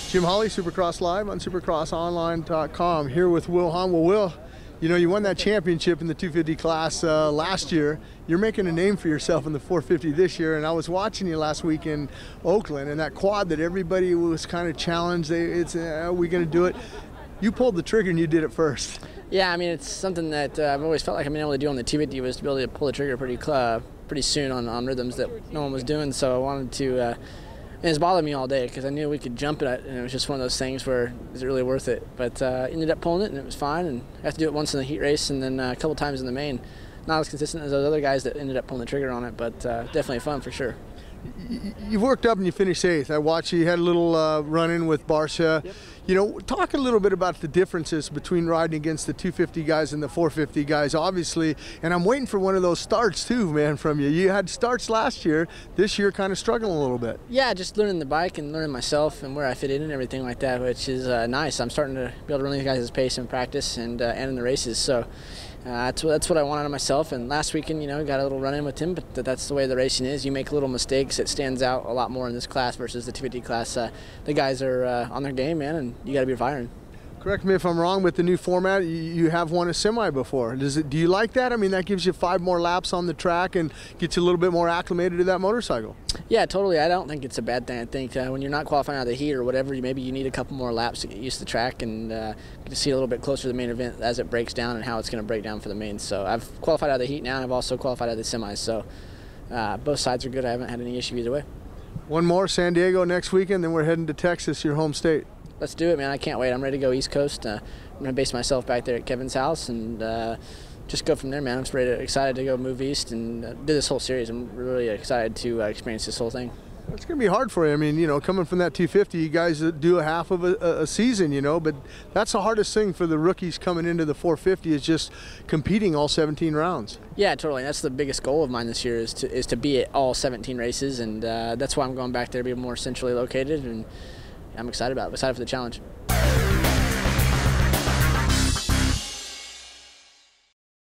Jim Holley, Supercross Live on supercrossonline.com, here with Wil Hahn. Well, Will, you know, you won that championship in the 250 class last year. You're making a name for yourself in the 450 this year, and I was watching you last week in Oakland, and that quad that everybody was kind of challenged, are we going to do it? You pulled the trigger and you did it first. Yeah, I mean, it's something that I've always felt like I've been able to do on the 250 was to be able to pull the trigger pretty soon on rhythms that no one was doing, so I wanted to and it's bothered me all day because I knew we could jump it, and it was just one of those things where is it really worth it? But ended up pulling it, and it was fine. And I had to do it once in the heat race, and then a couple times in the main. Not as consistent as those other guys that ended up pulling the trigger on it, but definitely fun for sure. You worked up and you finished 8th. I watched you had a little run-in with Barsha. Yep. You know, talk a little bit about the differences between riding against the 250 guys and the 450 guys, obviously. And I'm waiting for one of those starts too, man, from you. You had starts last year. This year kind of struggling a little bit. Yeah, just learning the bike and learning myself and where I fit in and everything like that, which is nice. I'm starting to be able to run these guys' pace in practice and in the races. So that's what I wanted of myself. And last weekend, you know, got a little run-in with him, but that's the way the racing is. You make little mistakes. It stands out a lot more in this class versus the 250 class. The guys are on their game, man, and you got to be firing. Correct me if I'm wrong, with the new format, you have won a semi before. Do you like that? I mean, that gives you 5 more laps on the track and gets you a little bit more acclimated to that motorcycle. Yeah, totally. I don't think it's a bad thing. I think when you're not qualifying out of the heat or whatever, maybe you need a couple more laps to get used to the track and get to see it a little bit closer to the main event as it breaks down and how it's going to break down for the main. So I've qualified out of the heat now, and I've also qualified out of the semis. So both sides are good. I haven't had any issue either way. One more, San Diego next weekend, then we're heading to Texas, your home state. Let's do it, man. I can't wait. I'm ready to go East Coast. I'm going to base myself back there at Kevin's house and just go from there, man. I'm just excited to go move east and do this whole series. I'm really excited to experience this whole thing. It's going to be hard for you. I mean, you know, coming from that 250, you guys do a half of a season, you know, but that's the hardest thing for the rookies coming into the 450 is just competing all 17 rounds. Yeah, totally. That's the biggest goal of mine this year is to be at all 17 races, and that's why I'm going back there to be more centrally located, and I'm excited about it. I'm excited for the challenge.